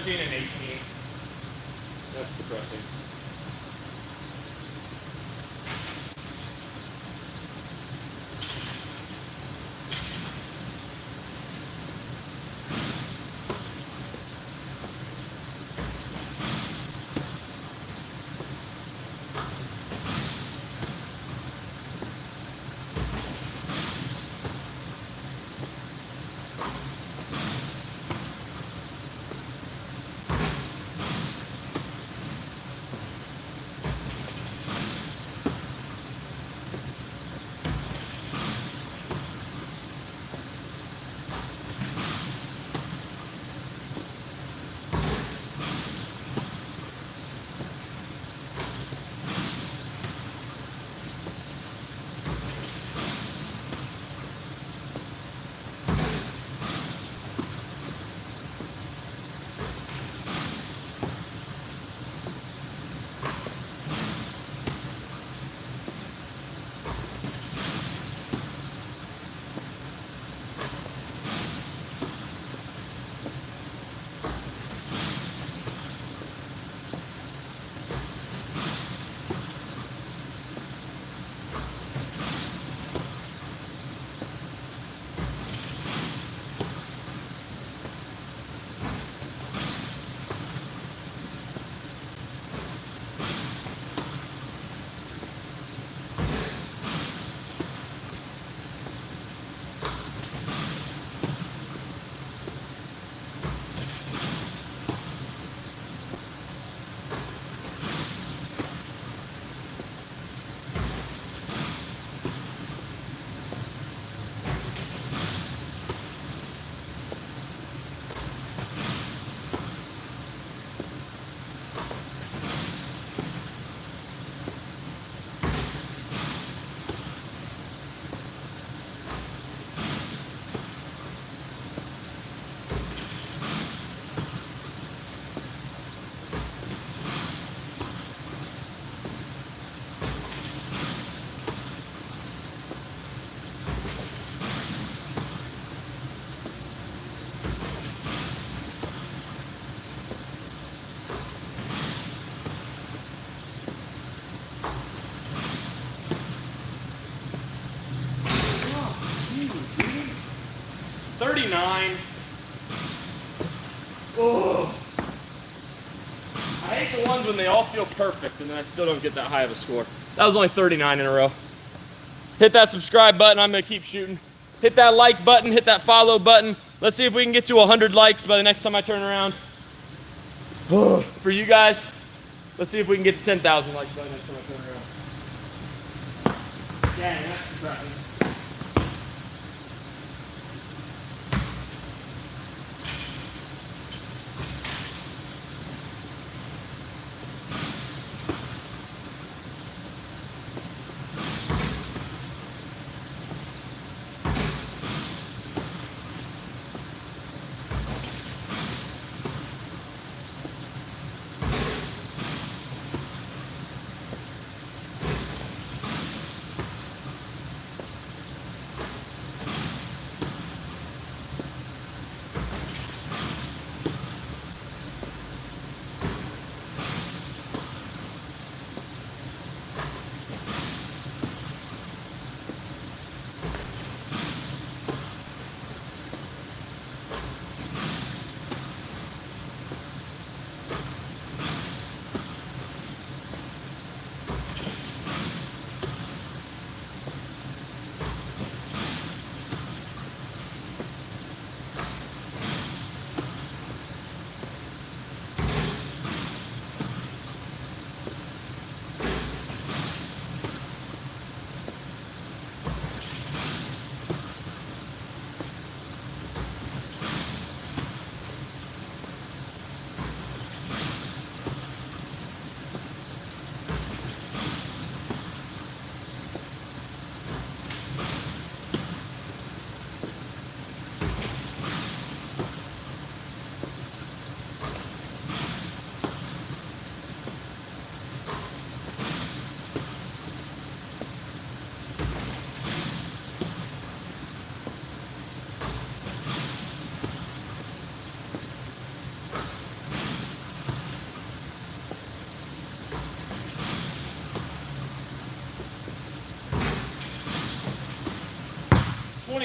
17 and 18. That's depressing. Oh, I hate the ones when they all feel perfect and then I still don't get that high of a score. That was only 39 in a row. Hit that subscribe button. I'm going to keep shooting. Hit that like button. Hit that follow button. Let's see if we can get to 100 likes by the next time I turn around. For you guys, let's see if we can get to 10,000 likes by the next time I turn around. Dang, that's depressing.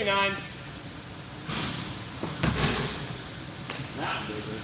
29. That one did good.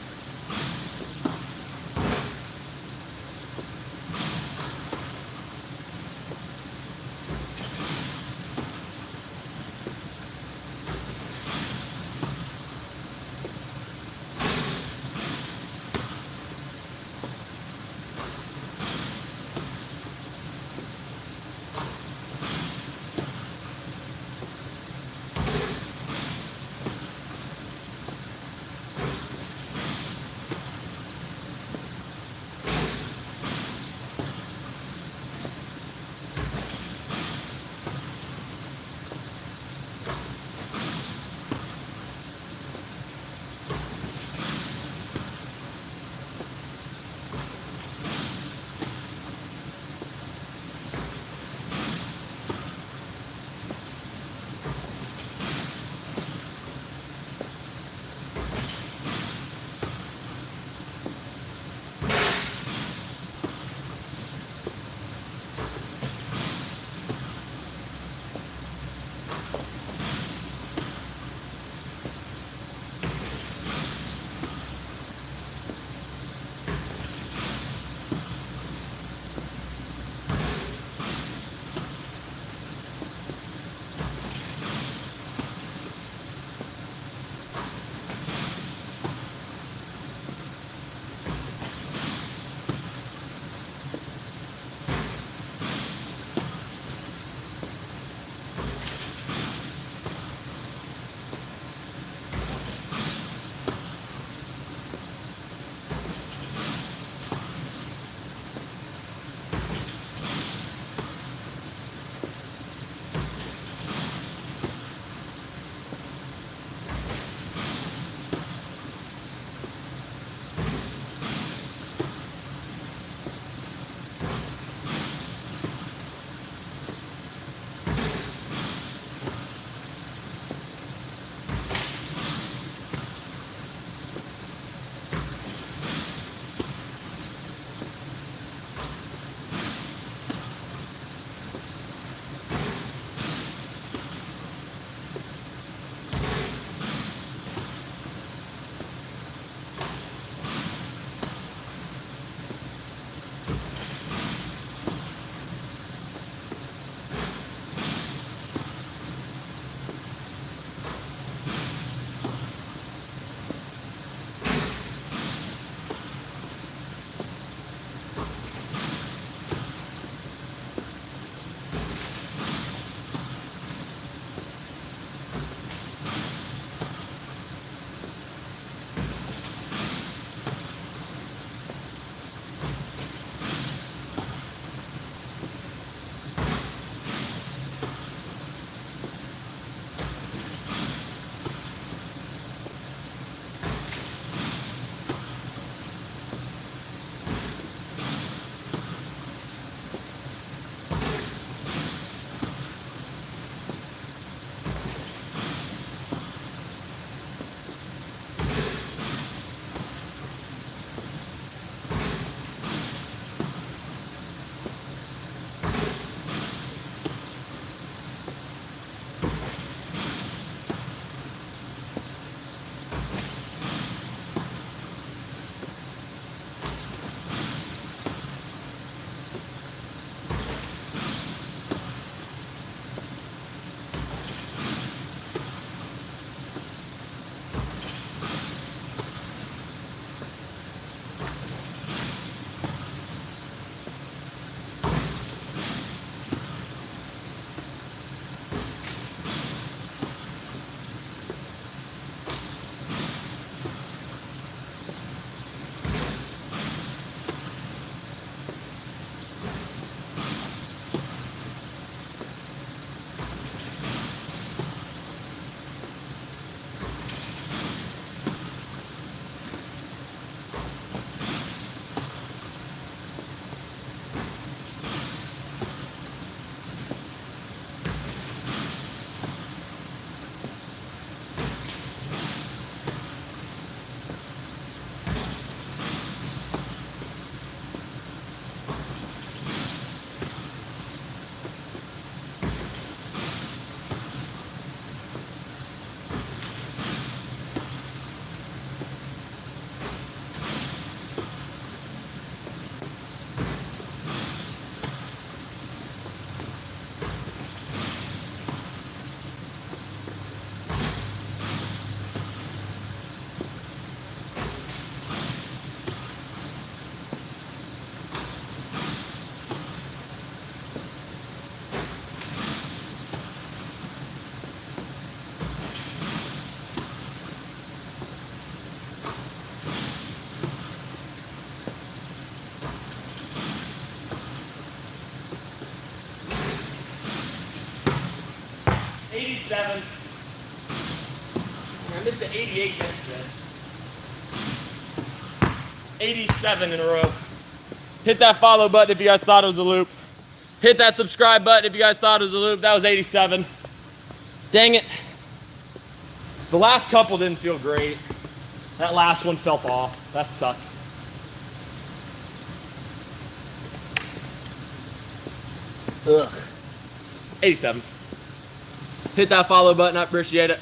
87. I missed the 88 yesterday. 87 in a row. Hit that follow button if you guys thought it was a loop. Hit that subscribe button if you guys thought it was a loop. That was 87. Dang it. The last couple didn't feel great. That last one felt off. That sucks. Ugh. 87. Hit that follow button. I appreciate it.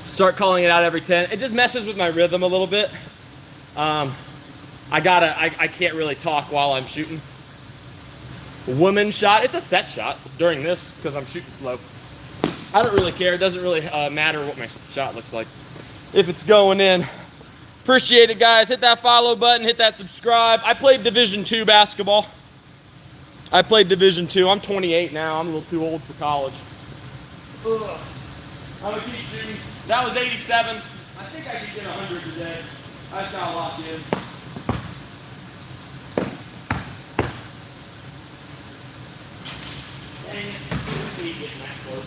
Start calling it out every 10. It just messes with my rhythm a little bit. I can't really talk while I'm shooting. Woman shot. It's a set shot during this because I'm shooting slow. I don't really care. It doesn't really matter what my shot looks like if it's going in. Appreciate it, guys. Hit that follow button. Hit that subscribe. I played Division II basketball. I played Division II. I'm 28 now. I'm a little too old for college. Ugh. I'm gonna keep shooting. That was 87. I think I could get 100 today. That's how locked in. Dang it. Let's see getting that close.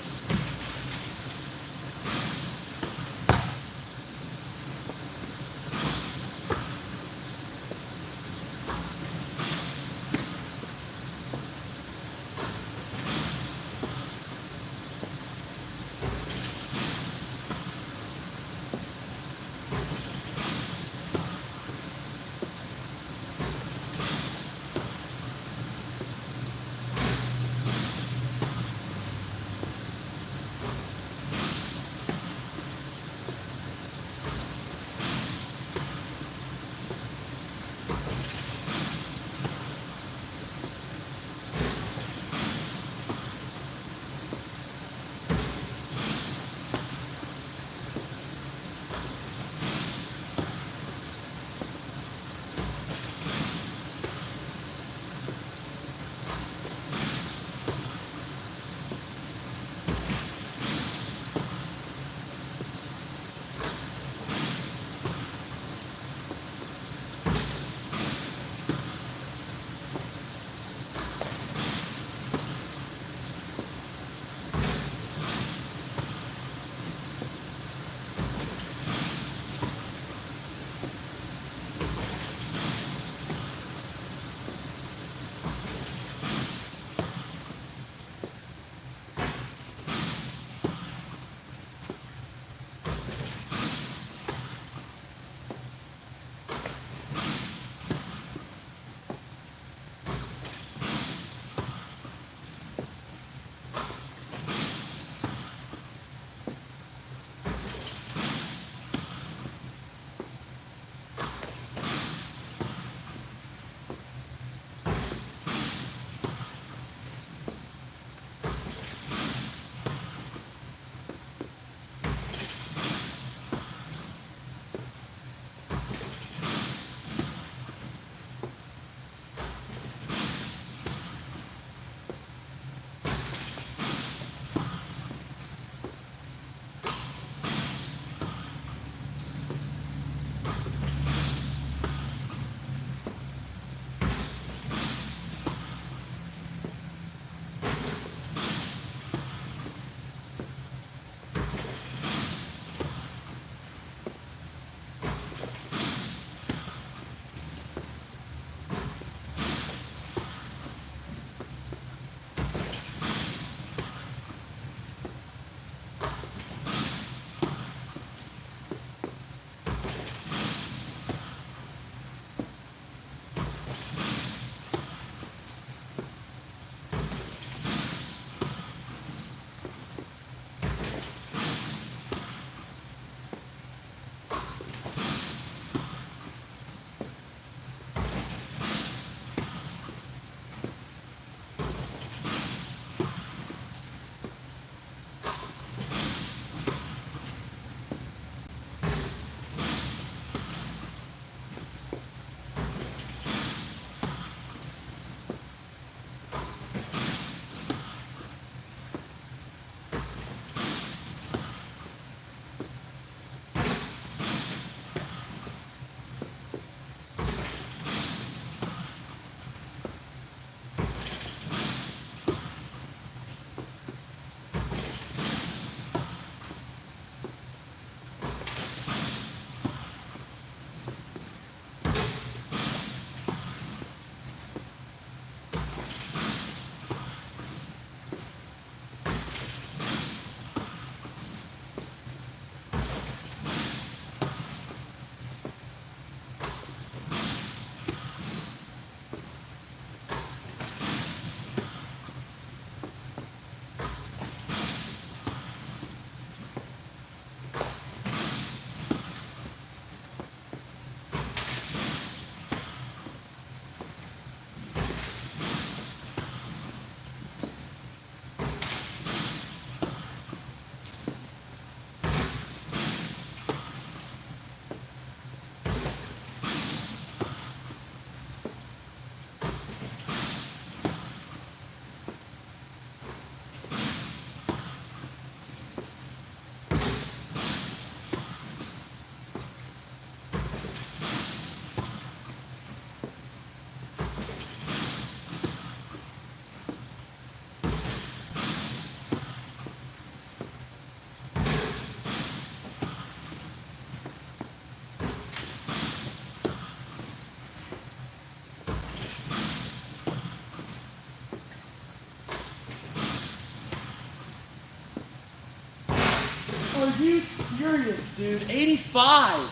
you serious, dude? 85.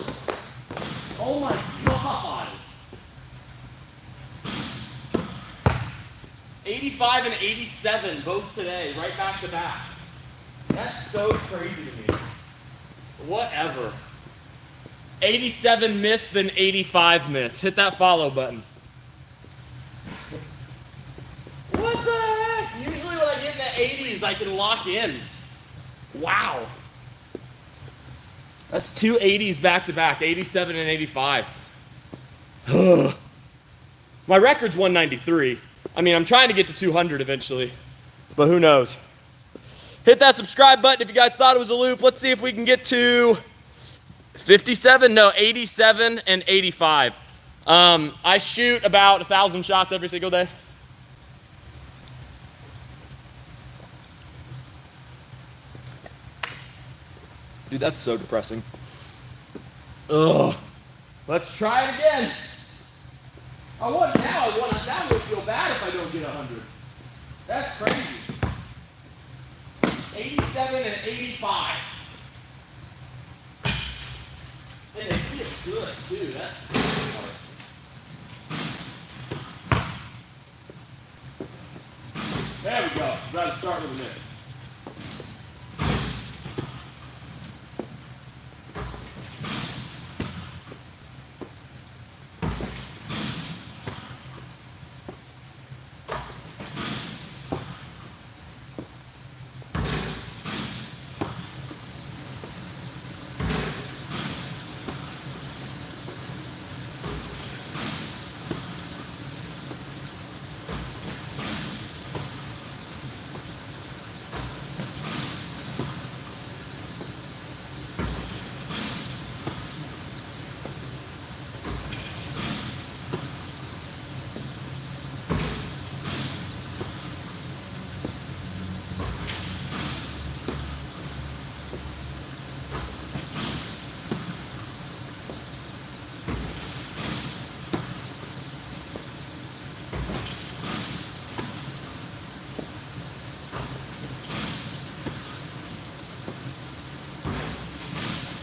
Oh my God. 85 and 87, both today, right back to back. That's so crazy to me. Whatever. 87 miss, then 85 miss. Hit that follow button. What the heck? Usually when I get in the 80s, I can lock in. Wow. That's two 80s back to back, 87 and 85. My record's 193. I mean, I'm trying to get to 200 eventually, but who knows? Hit that subscribe button if you guys thought it was a loop. Let's see if we can get to 57, no, 87 and 85. I shoot about 1,000 shots every single day. Dude, that's so depressing. Ugh. Let's try it again. Now I would feel bad if I don't get 100. That's crazy. 87 and 85. And it feels good, too. That's the part. There we go. Got to start with this.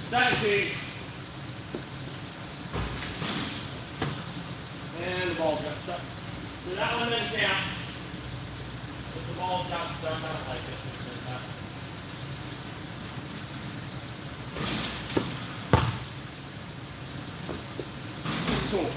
Second. And the ball got stuck. So that one didn't count. But the ball got stuck. I don't like it. Cool.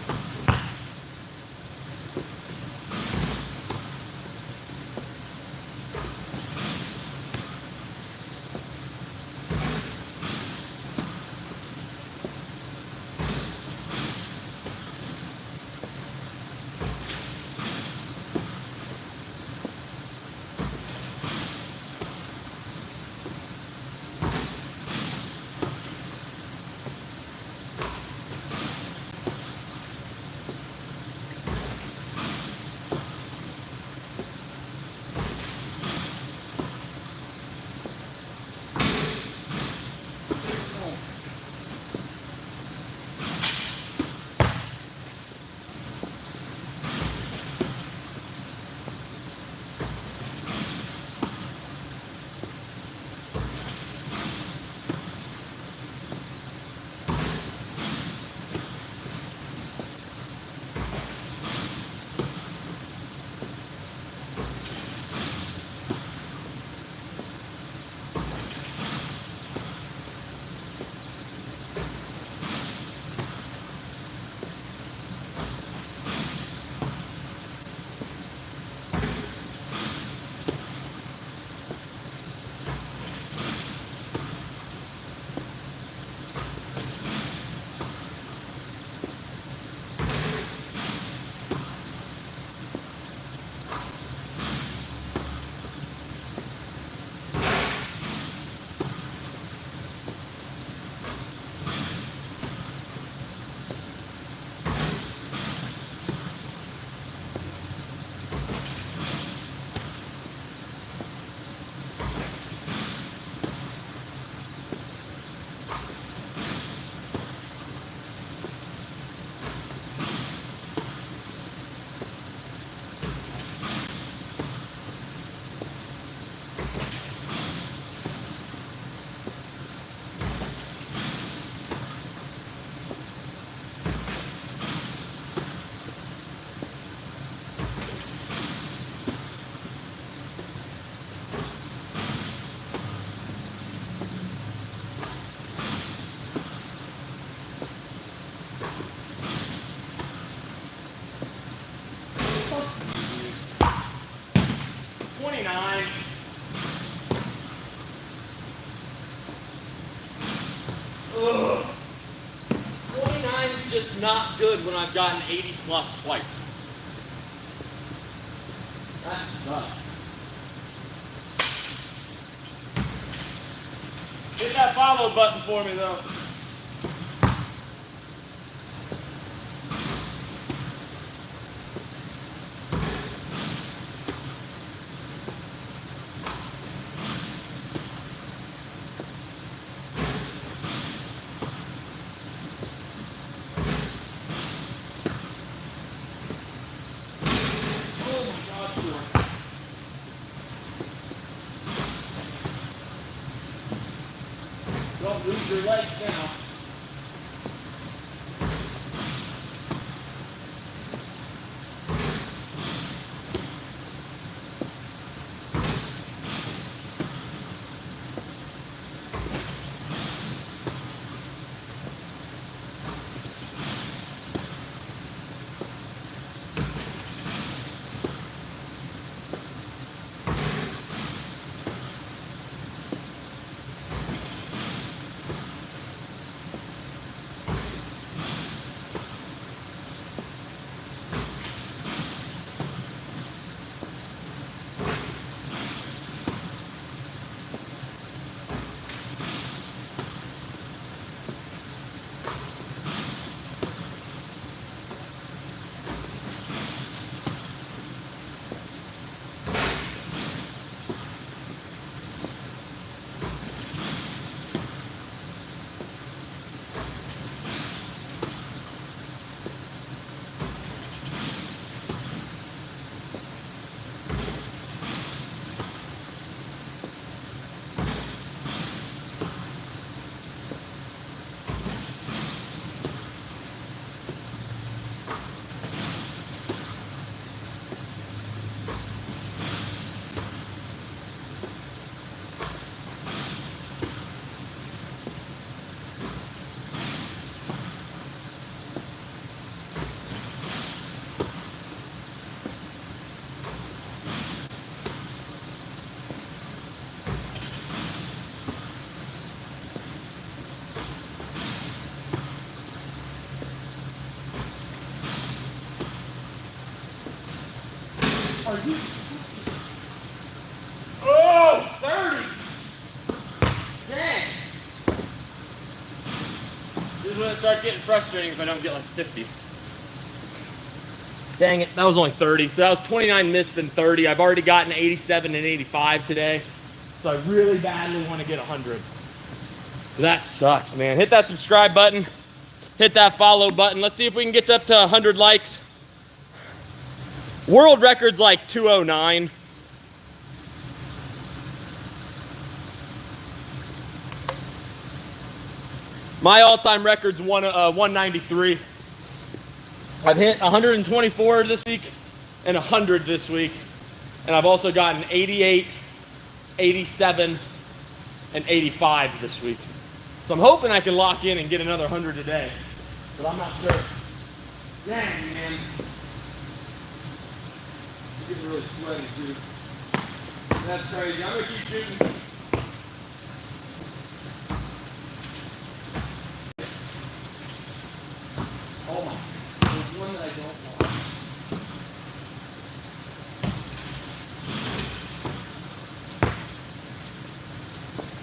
good when I've gotten 80 plus twice. That sucks. Hit that follow button for me though. Don't lose your legs now. Are you? Oh, 30! Dang! This is when it starts getting frustrating if I don't get like 50. Dang it, that was only 30. So that was 29 missed than 30. I've already gotten 87 and 85 today. So I really badly want to get 100. That sucks, man. Hit that subscribe button. Hit that follow button. Let's see if we can get up to 100 likes. World record's like 209. My all-time record's 193. I've hit 124 this week and 100 this week. And I've also gotten 88, 87, and 85 this week. So I'm hoping I can lock in and get another 100 today. But I'm not sure. Dang, man. I'm getting really sweaty, too. That's crazy. I'm going to keep shooting. Oh my. There's one that I don't want.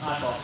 I thought.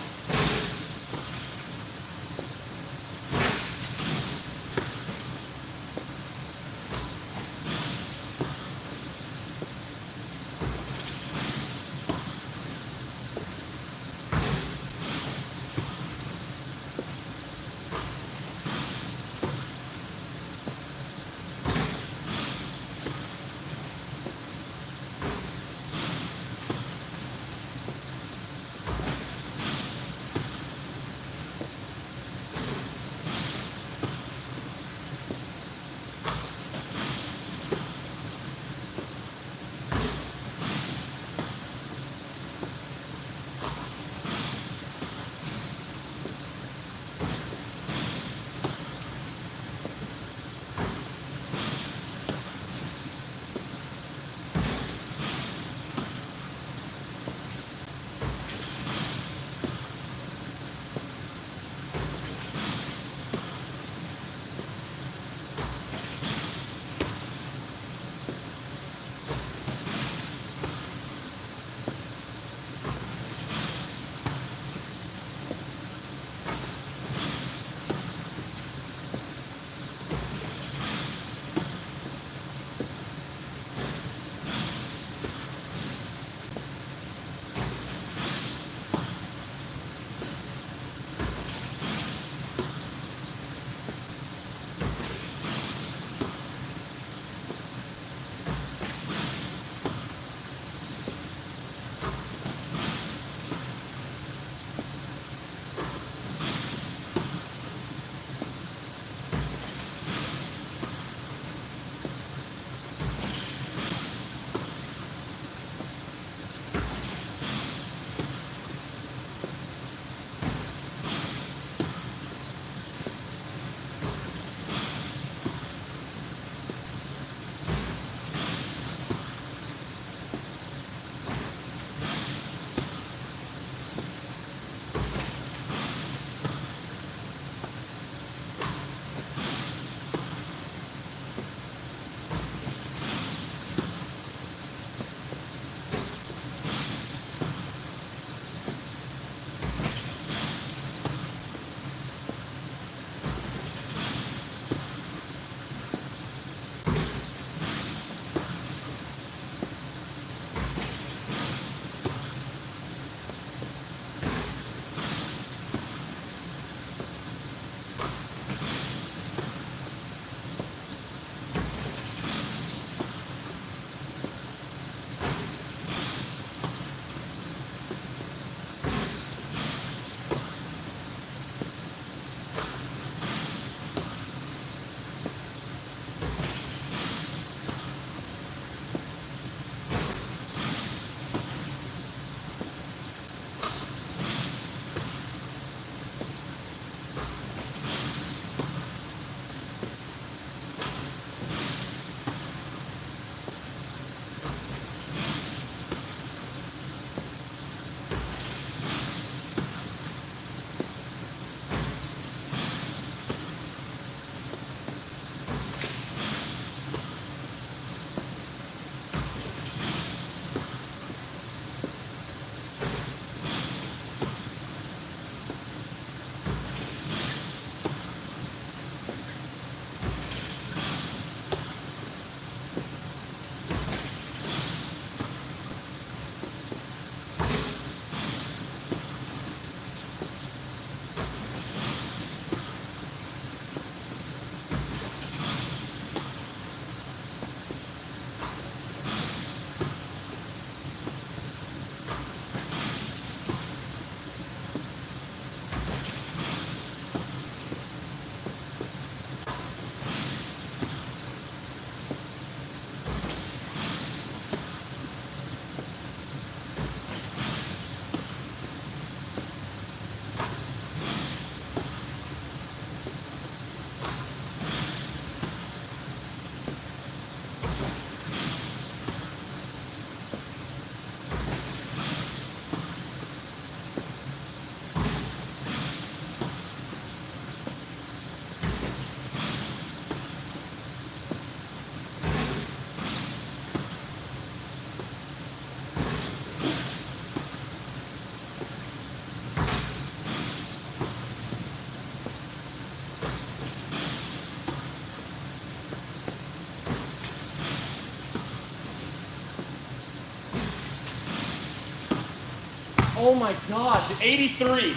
Oh my God, the 83.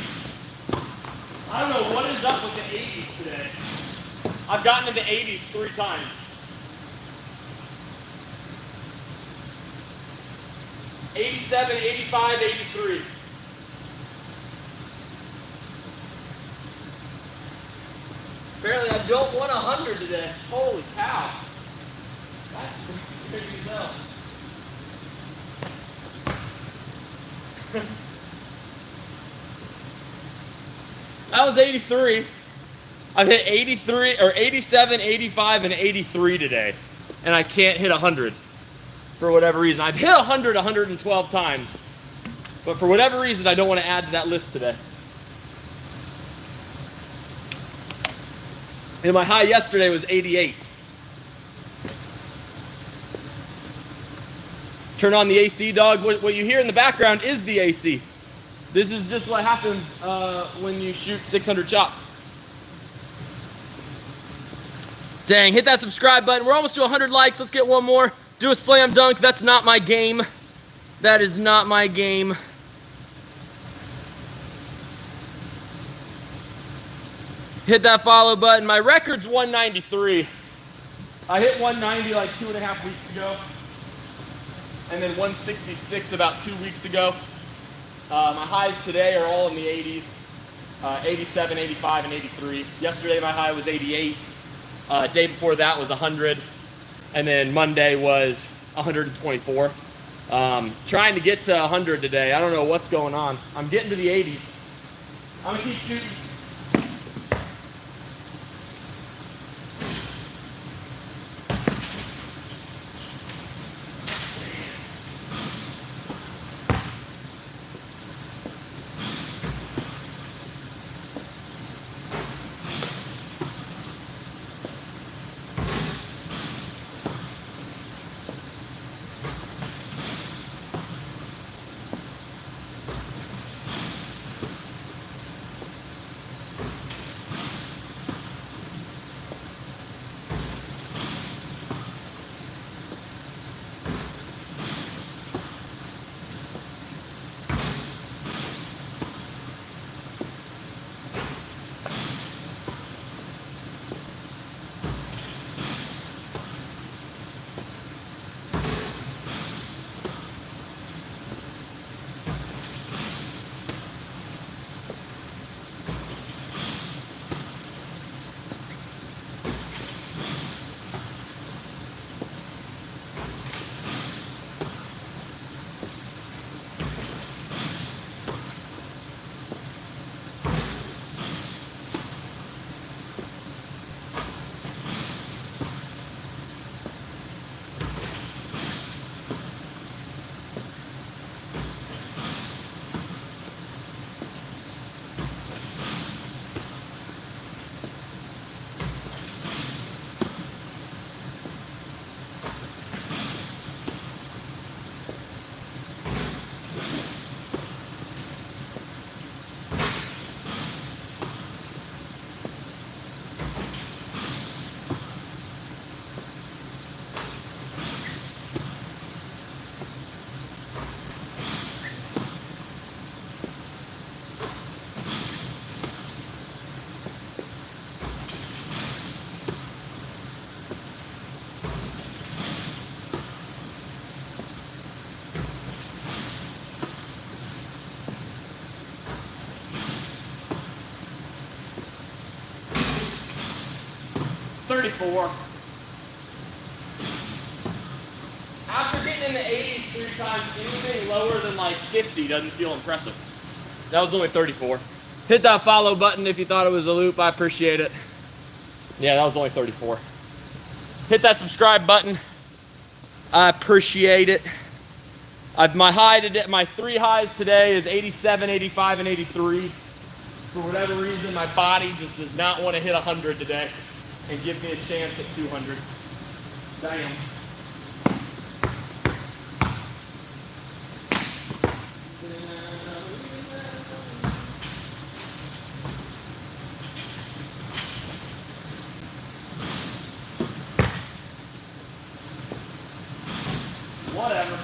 I don't know what is up with the 80s today. I've gotten into 80s 3 times. '87, '85, '83. Apparently I don't want 100 today. Holy cow. That's scary as hell. That was 83. I've hit 83 or 87, 85, and 83 today. And I can't hit 100 for whatever reason. I've hit 100 112 times. But for whatever reason, I don't want to add to that list today. And my high yesterday was 88. Turn on the AC, dog. What you hear in the background is the AC. This is just what happens when you shoot 600 shots. Dang, hit that subscribe button. We're almost to 100 likes. Let's get one more. Do a slam dunk. That's not my game. That is not my game. Hit that follow button. My record's 193. I hit 190 like 2.5 weeks ago. And then 166 about 2 weeks ago. My highs today are all in the 80s. 87, 85, and 83. Yesterday my high was 88. Day before that was 100. And then Monday was 124. Trying to get to 100 today. I don't know what's going on. I'm getting to the 80s. I'm gonna keep shooting. .34. After getting in the 80s 3 times, anything lower than like 50 doesn't feel impressive. That was only 34. Hit that follow button if you thought it was a loop. I appreciate it. Yeah, that was only 34. Hit that subscribe button. I appreciate it. My high today, my 3 highs today is 87, 85, and 83. For whatever reason, my body just does not want to hit 100 today and give me a chance at 200. Damn. Whatever.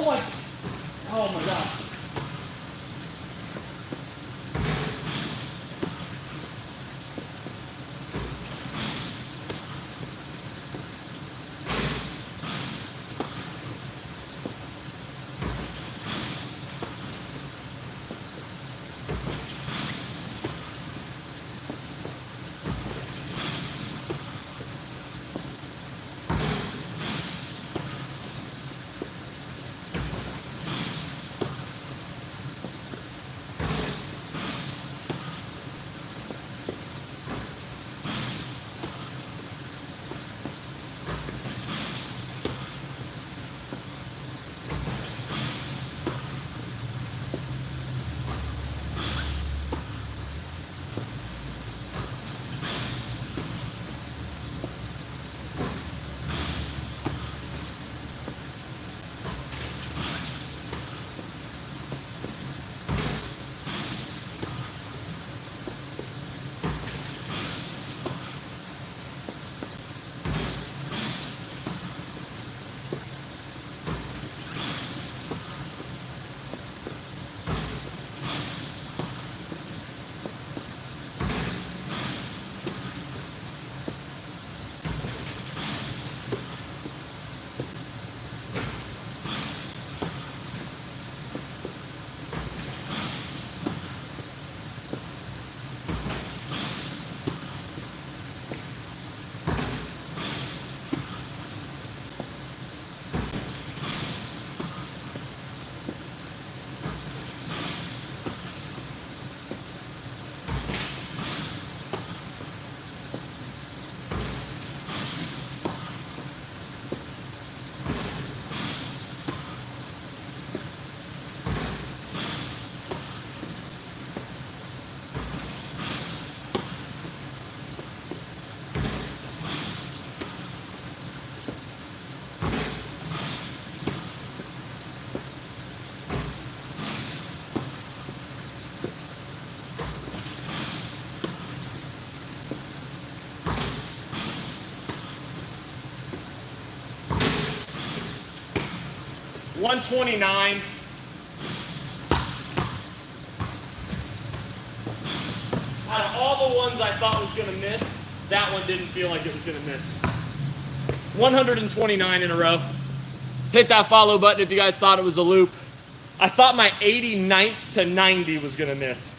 Oh my God. $129. Out of all the ones I thought was gonna miss, that one didn't feel like it was gonna miss. 129 in a row. Hit that follow button if you guys thought it was a loop. I thought my 89th to 90 was gonna miss.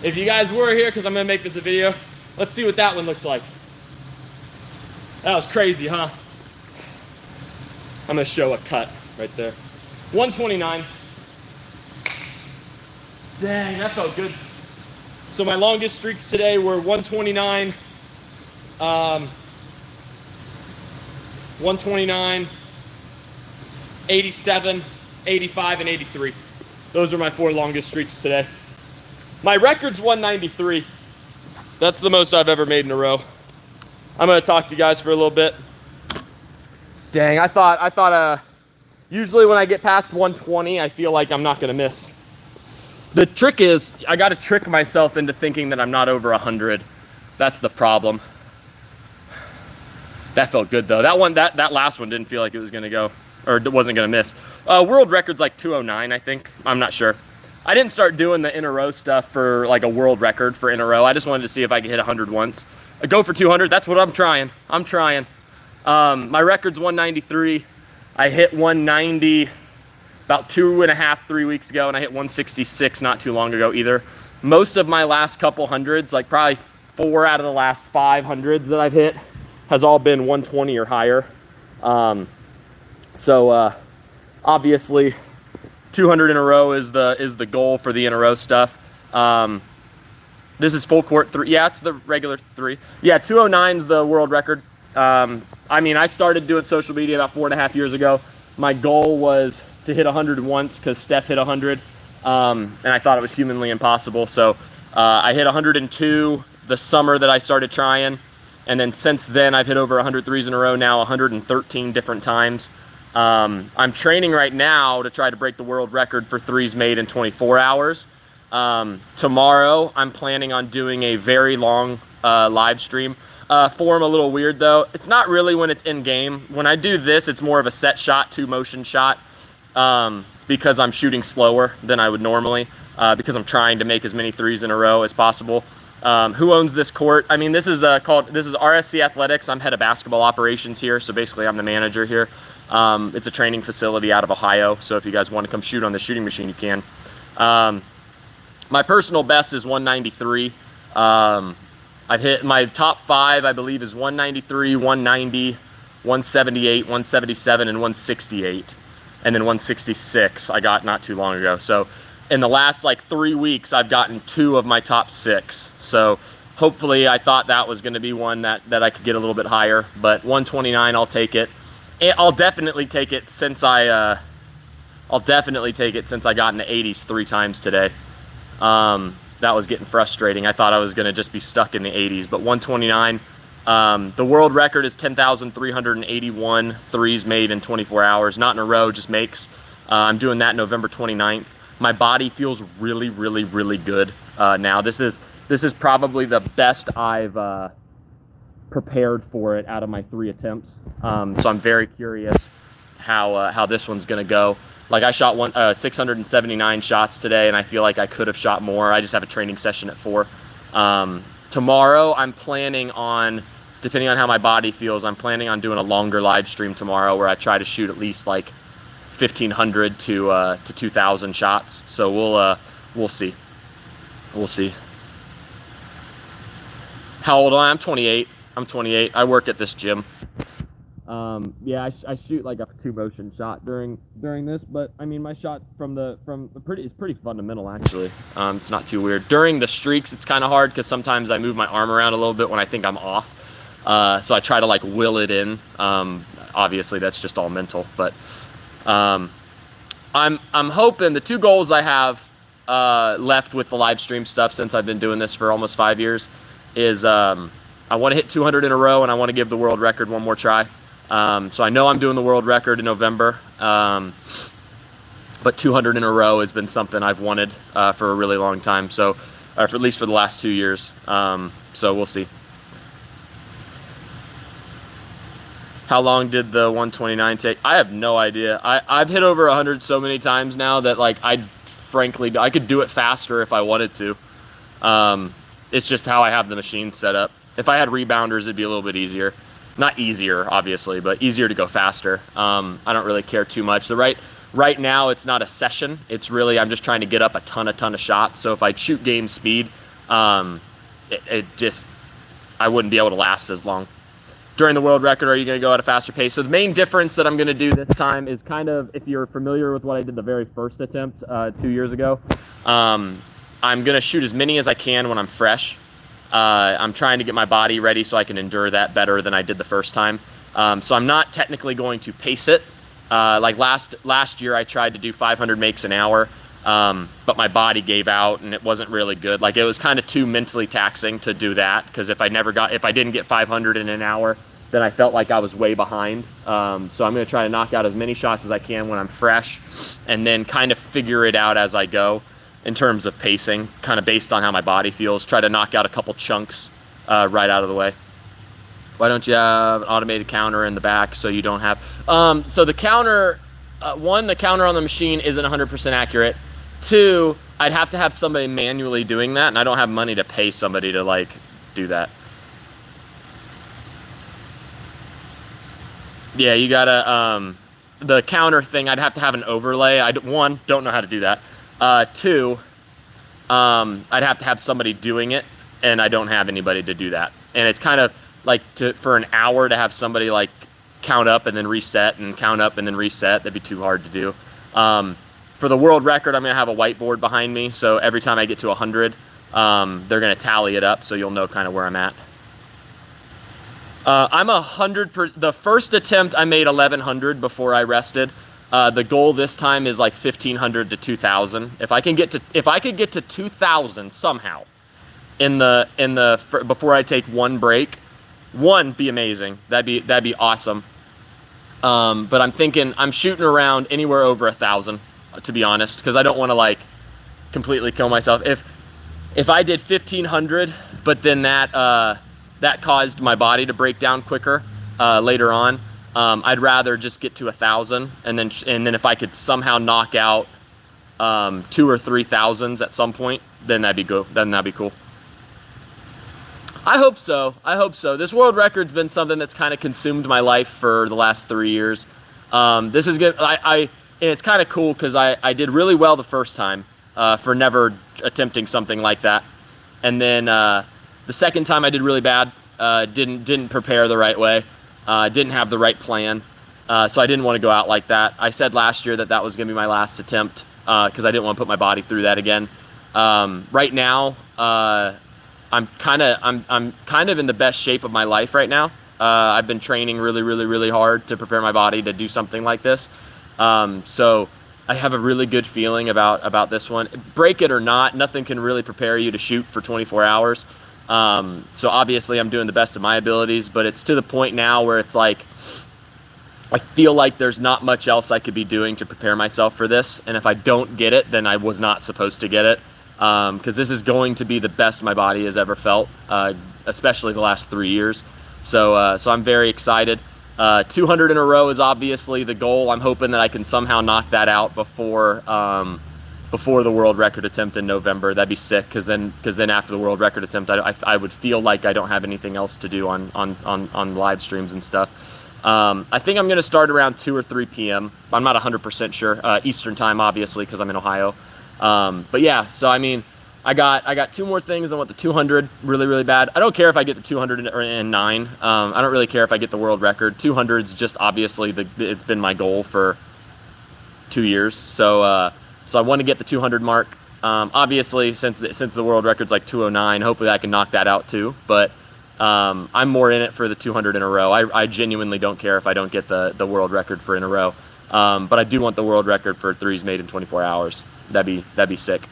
If you guys were here, because I'm gonna make this a video, let's see what that one looked like. That was crazy, huh? I'm gonna show a cut right there. 129. Dang, that felt good. So my longest streaks today were 129, 129, 87, 85, and 83. Those are my 4 longest streaks today. My record's 193. That's the most I've ever made in a row. I'm gonna talk to you guys for a little bit. Dang, I thought usually when I get past 120, I feel like I'm not gonna miss. The trick is, I gotta trick myself into thinking that I'm not over 100. That's the problem. That felt good though. That last one didn't feel like it was gonna go, or it wasn't gonna miss. World record's like 209, I think. I'm not sure. I didn't start doing the in a row stuff for like a world record for in a row. I just wanted to see if I could hit 100 once. Go for 200, that's what I'm trying. My record's 193. I hit 190 about 2.5, 3 weeks ago, and I hit 166 not too long ago either. Most of my last couple hundreds, like probably 4 out of the last 5 hundreds that I've hit, has all been 120 or higher. Obviously 200 in a row is the goal for the in a row stuff. This is full court 3. Yeah, it's the regular 3. Yeah, 209's the world record. I mean, I started doing social media about 4.5 years ago. My goal was to hit 100 once because Steph hit 100, and I thought it was humanly impossible. So I hit 102 the summer that I started trying, and then since then I've hit over 100 threes in a row now, 113 different times. I'm training right now to try to break the world record for threes made in 24 hours. Tomorrow I'm planning on doing a very long live stream. form a little weird though. It's not really when it's in game. When I do this, it's more of a set shot, 2-motion shot, because I'm shooting slower than I would normally, because I'm trying to make as many threes in a row as possible. Who owns this court? I mean, this is RSC Athletics. I'm head of basketball operations here, so basically I'm the manager here. It's a training facility out of Ohio, so if you guys want to come shoot on the shooting machine, you can. My personal best is 193. I've hit my top 5, I believe, is 193, 190, 178, 177, and 168. And then 166 I got not too long ago. So in the last like 3 weeks, I've gotten 2 of my top 6. So hopefully, I thought that was going to be one that I could get a little bit higher. But 129, I'll take it. I'll definitely take it since I got in the 80s 3 times today. That was getting frustrating. I thought I was going to just be stuck in the 80s, but 129. The world record is 10,381 threes made in 24 hours. Not in a row, just makes. I'm doing that November 29th. My body feels really, really, really good now. This is probably the best I've prepared for it out of my 3 attempts. So I'm very curious how this one's going to go. Like I shot 679 shots today, and I feel like I could have shot more. I just have a training session at 4. Tomorrow, I'm planning on, depending on how my body feels, I'm planning on doing a longer live stream tomorrow where I try to shoot at least like 1,500 to 2,000 shots. So we'll see. We'll see. How old am I? I'm 28. I'm 28. I work at this gym. Yeah, I shoot like a 2-motion shot during this, but I mean my shot is pretty fundamental actually. It's not too weird. During the streaks, it's kind of hard because sometimes I move my arm around a little bit when I think I'm off. So I try to like will it in. Obviously that's just all mental, but I'm hoping the 2 goals I have left with the live stream stuff since I've been doing this for almost 5 years is I want to hit 200 in a row, and I want to give the world record one more try. So I know I'm doing the world record in November, but 200 in a row has been something I've wanted for a really long time. So, for at least for the last 2 years. So we'll see. How long did the 129 take? I have no idea. I've hit over 100 so many times now that like I could do it faster if I wanted to. It's just how I have the machine set up. If I had rebounders, it'd be a little bit easier. Not easier, obviously, but easier to go faster. I don't really care too much. Right now, it's not a session. It's really, I'm just trying to get up a ton of shots. So if I shoot game speed, I wouldn't be able to last as long. During the world record, are you going to go at a faster pace? So the main difference that I'm going to do this time is kind of, if you're familiar with what I did the very first attempt 2 years ago, I'm going to shoot as many as I can when I'm fresh. I'm trying to get my body ready so I can endure that better than I did the first time. So I'm not technically going to pace it. Like last year I tried to do 500 makes an hour, but my body gave out and it wasn't really good. Like it was kind of too mentally taxing to do that, because if I didn't get 500 in an hour, then I felt like I was way behind. So I'm going to try to knock out as many shots as I can when I'm fresh, and then kind of figure it out as I go. In terms of pacing, kind of based on how my body feels, try to knock out a couple chunks right out of the way. Why don't you have an automated counter in the back so you don't have... So the counter, the counter on the machine isn't 100% accurate. 2, I'd have to have somebody manually doing that, and I don't have money to pay somebody to like do that. Yeah, you gotta... the counter thing, I'd have to have an overlay. One, don't know how to do that. 2, I'd have to have somebody doing it, and I don't have anybody to do that. And it's kind of like for an hour to have somebody like count up and then reset and count up and then reset, that'd be too hard to do. For the world record, I'm going to have a whiteboard behind me, so every time I get to 100, they're going to tally it up so you'll know kind of where I'm at. I'm 100%. The first attempt I made 1,100 before I rested. The goal this time is like 1,500 to 2,000. If I could get to 2,000 somehow before I take one break, be amazing. That'd be awesome. But I'm shooting around anywhere over 1,000, to be honest, because I don't want to like completely kill myself. If I did 1,500, but then that that caused my body to break down quicker later on. I'd rather just get to 1,000, and then if I could somehow knock out 2 or 3 thousands at some point, then that'd be good. Then that'd be cool. I hope so. I hope so. This world record's been something that's kind of consumed my life for the last 3 years. This is good. And it's kind of cool because I did really well the first time for never attempting something like that, and then the second time I did really bad. Didn't prepare the right way. Didn't have the right plan. So I didn't want to go out like that. I said last year that was going to be my last attempt because I didn't want to put my body through that again. Right now, I'm kind of in the best shape of my life right now. I've been training really hard to prepare my body to do something like this. So I have a really good feeling about this one. Break it or not, nothing can really prepare you to shoot for 24 hours. So obviously I'm doing the best of my abilities, but it's to the point now where it's like, I feel like there's not much else I could be doing to prepare myself for this. And if I don't get it, then I was not supposed to get it. Because this is going to be the best my body has ever felt, especially the last 3 years. So I'm very excited. 200 in a row is obviously the goal. I'm hoping that I can somehow knock that out before the world record attempt in November. That'd be sick, because then after the world record attempt, I would feel like I don't have anything else to do on live streams and stuff. I think I'm going to start around 2 or 3 p.m. I'm not 100% sure. Eastern time, obviously, because I'm in Ohio. But yeah, so I mean, I got 2 more things. I want the 200 really bad. I don't care if I get the 209. I don't really care if I get the world record. 200's just obviously it's been my goal for 2 years. So I want to get the 200 mark. Obviously, since the world record's like 209, hopefully I can knock that out too. But I'm more in it for the 200 in a row. I genuinely don't care if I don't get the world record for in a row. But I do want the world record for threes made in 24 hours. That'd be sick.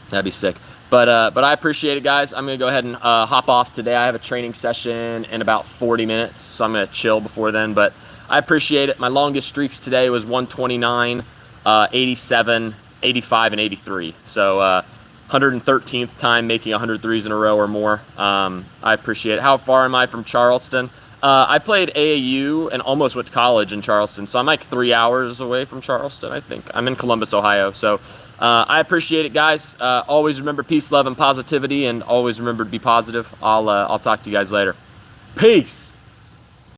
That'd be sick. But I appreciate it, guys. I'm gonna go ahead and hop off today. I have a training session in about 40 minutes, so I'm gonna chill before then. But I appreciate it. My longest streaks today was 129, 87, 85, and 83. So 113th time making 100 threes in a row or more. I appreciate it. How far am I from Charleston? I played AAU and almost went to college in Charleston, so I'm like 3 hours away from Charleston, I think. I'm in Columbus, Ohio. So I appreciate it, guys. Always remember peace, love, and positivity, and always remember to be positive. I'll talk to you guys later. Peace.